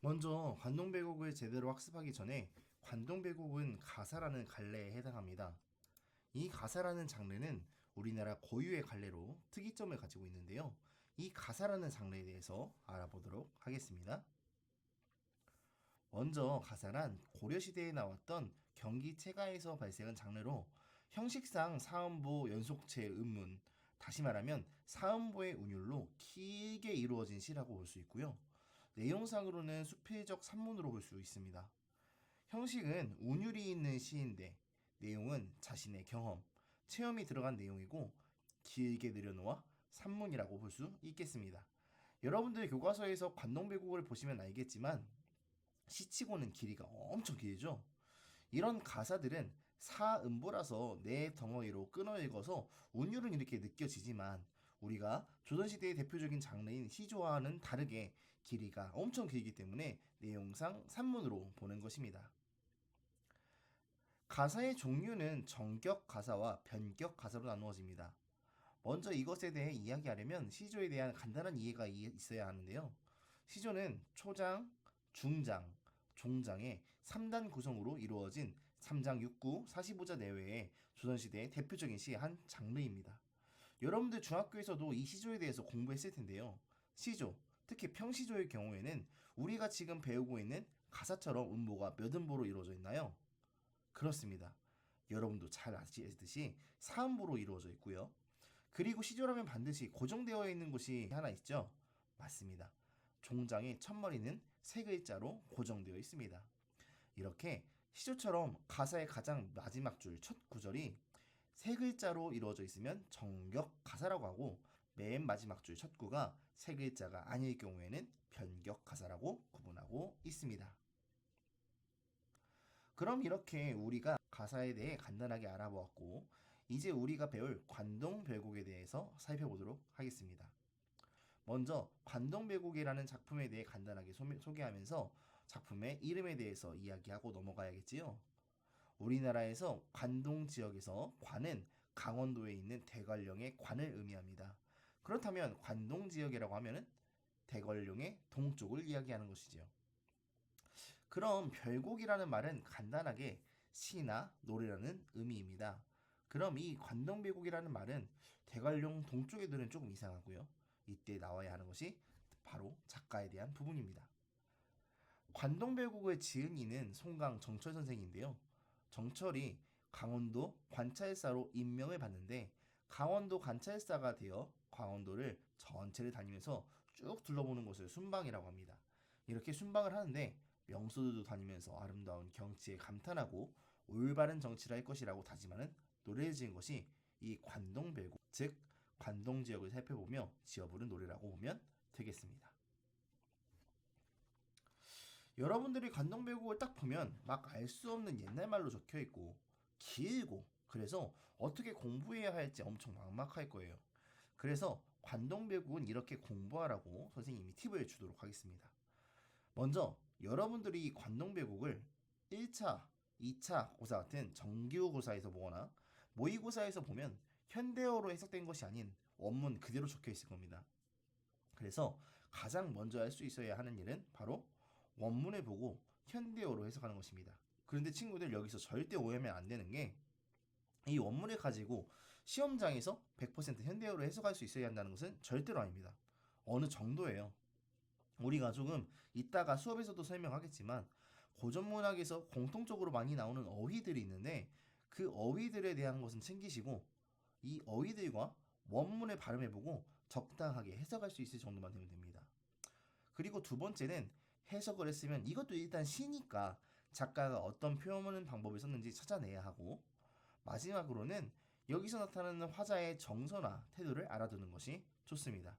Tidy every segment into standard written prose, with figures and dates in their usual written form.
먼저 관동배곡을 제대로 학습하기 전에 관동배곡은 가사라는 갈래에 해당합니다. 이 가사라는 장르는 우리나라 고유의 갈래로 특이점을 가지고 있는데요. 이 가사라는 장르에 대해서 알아보도록 하겠습니다. 먼저 가사란 고려시대에 나왔던 경기 채가에서 발생한 장르로 형식상 사음보 연속체 음문, 다시 말하면 사음보의 운율로 길게 이루어진 시라고 볼 수 있고요. 내용상으로는 수필적 산문으로 볼 수 있습니다. 형식은 운율이 있는 시인데 내용은 자신의 경험, 체험이 들어간 내용이고 길게 늘여놓아 산문이라고 볼 수 있겠습니다. 여러분들 교과서에서 관동배국을 보시면 알겠지만 시치고는 길이가 엄청 길죠. 이런 가사들은 사음보라서 내 덩어리로 끊어 읽어서 운율은 이렇게 느껴지지만 우리가 조선시대의 대표적인 장르인 시조와는 다르게 길이가 엄청 길기 때문에 내용상 산문으로 보는 것입니다. 가사의 종류는 정격 가사와 변격 가사로 나누어집니다. 먼저 이것에 대해 이야기하려면 시조에 대한 간단한 이해가 있어야 하는데요. 시조는 초장, 중장, 종장의 3단 구성으로 이루어진 3장 6구 45자 내외의 조선시대의 대표적인 시의 한 장르입니다. 여러분들 중학교에서도 이 시조에 대해서 공부했을 텐데요. 시조, 특히 평시조의 경우에는 우리가 지금 배우고 있는 가사처럼 음보가 몇 음보로 이루어져 있나요? 그렇습니다. 여러분도 잘 아시듯이 사음보로 이루어져 있고요. 그리고 시조라면 반드시 고정되어 있는 곳이 하나 있죠? 맞습니다. 종장의 첫머리는 세 글자로 고정되어 있습니다. 이렇게 시조처럼 가사의 가장 마지막 줄 첫 구절이 세 글자로 이루어져 있으면 정격 가사라고 하고 맨 마지막 줄 첫 구가 세 글자가 아닐 경우에는 변격 가사라고 구분하고 있습니다. 그럼 이렇게 우리가 가사에 대해 간단하게 알아보았고 이제 우리가 배울 관동별곡에 대해서 살펴보도록 하겠습니다. 먼저 관동별곡이라는 작품에 대해 간단하게 소개하면서 작품의 이름에 대해서 이야기하고 넘어가야겠지요. 우리나라에서 관동 지역에서 관은 강원도에 있는 대관령의 관을 의미합니다. 그렇다면 관동 지역이라고 하면은 대관령의 동쪽을 이야기하는 것이지요. 그럼 별곡이라는 말은 간단하게 시나 노래라는 의미입니다. 그럼 이 관동별곡이라는 말은 대관령 동쪽에 들은 조금 이상하고요. 이때 나와야 하는 것이 바로 작가에 대한 부분입니다. 관동별곡을 지은 이는 송강 정철 선생인데요. 정철이 강원도 관찰사로 임명을 받는데 강원도 관찰사가 되어 강원도를 전체를 다니면서 쭉 둘러보는 것을 순방이라고 합니다. 이렇게 순방을 하는데 명소들도 다니면서 아름다운 경치에 감탄하고 올바른 정치를 할 것이라고 다짐하는 노래를 지은 것이 이 관동별곡, 즉 관동 지역을 살펴보며 지어 부른 노래라고 보면 되겠습니다. 여러분들이 관동별곡을 딱 보면 막 알 수 없는 옛날 말로 적혀 있고 길고 그래서 어떻게 공부해야 할지 엄청 막막할 거예요. 그래서 관동별곡은 이렇게 공부하라고 선생님이 팁을 주도록 하겠습니다. 먼저 여러분들이 이 관동별곡을 1차, 2차 고사 같은 정규고사에서 보거나 모의고사에서 보면 현대어로 해석된 것이 아닌 원문 그대로 적혀 있을 겁니다. 그래서 가장 먼저 할 수 있어야 하는 일은 바로 원문을 보고 현대어로 해석하는 것입니다. 그런데 친구들 여기서 절대 오해하면 안 되는 게 이 원문을 가지고 시험장에서 100% 현대어로 해석할 수 있어야 한다는 것은 절대로 아닙니다. 어느 정도예요. 우리가 조금 이따가 수업에서도 설명하겠지만 고전문학에서 공통적으로 많이 나오는 어휘들이 있는데 그 어휘들에 대한 것은 챙기시고 이 어휘들과 원문을 발음해보고 적당하게 해석할 수 있을 정도만 되면 됩니다. 그리고 두 번째는 해석을 했으면 이것도 일단 시니까 작가가 어떤 표현하는 방법을 썼는지 찾아내야 하고 마지막으로는 여기서 나타나는 화자의 정서나 태도를 알아두는 것이 좋습니다.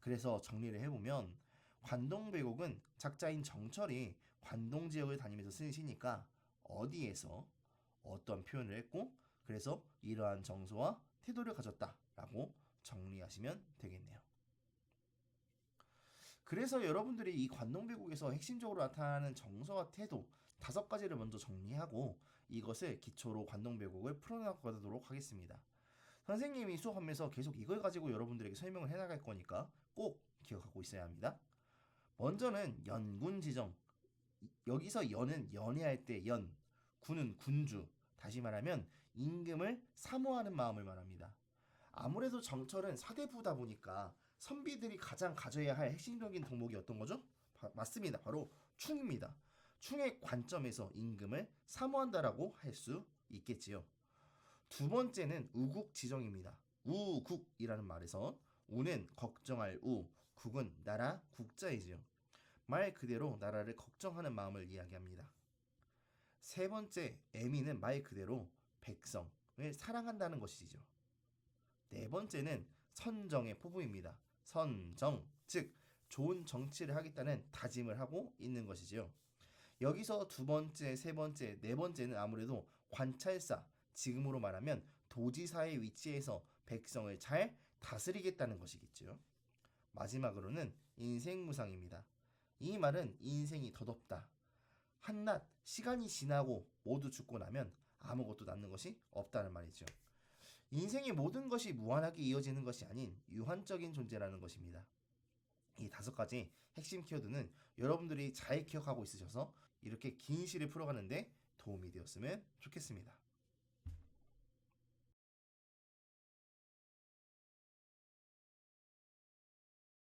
그래서 정리를 해보면 관동배곡은 작자인 정철이 관동 지역을 다니면서 쓴 시니까 어디에서 어떤 표현을 했고 그래서 이러한 정서와 태도를 가졌다라고 정리하시면 되겠네요. 그래서 여러분들이 이 관동배곡에서 핵심적으로 나타나는 정서와 태도 5가지를 먼저 정리하고 이것을 기초로 관동배곡을 풀어나가도록 하겠습니다. 선생님이 수업하면서 계속 이걸 가지고 여러분들에게 설명을 해나갈 거니까 꼭 기억하고 있어야 합니다. 먼저는 연군지정. 여기서 연은 연애할 때 연, 군은 군주. 다시 말하면 임금을 사모하는 마음을 말합니다. 아무래도 정철은 사대부다 보니까 선비들이 가장 가져야 할 핵심적인 덕목이 어떤 거죠? 맞습니다. 바로 충입니다. 충의 관점에서 임금을 사모한다라고 할 수 있겠지요. 두 번째는 우국지정입니다. 우국이라는 말에서 우는 걱정할 우, 국은 나라 국자이지요. 말 그대로 나라를 걱정하는 마음을 이야기합니다. 세 번째 애미는 말 그대로 백성을 사랑한다는 것이죠. 네 번째는 선정의 포부입니다. 선정, 즉 좋은 정치를 하겠다는 다짐을 하고 있는 것이지요. 여기서 두 번째, 세 번째, 네 번째는 아무래도 관찰사, 지금으로 말하면 도지사의 위치에서 백성을 잘 다스리겠다는 것이겠죠. 마지막으로는 인생무상입니다. 이 말은 인생이 덧없다. 한낱 시간이 지나고 모두 죽고 나면 아무것도 남는 것이 없다는 말이죠. 인생의 모든 것이 무한하게 이어지는 것이 아닌 유한적인 존재라는 것입니다. 이 다섯 가지 핵심 키워드는 여러분들이 잘 기억하고 있으셔서 이렇게 긴 시를 풀어가는데 도움이 되었으면 좋겠습니다.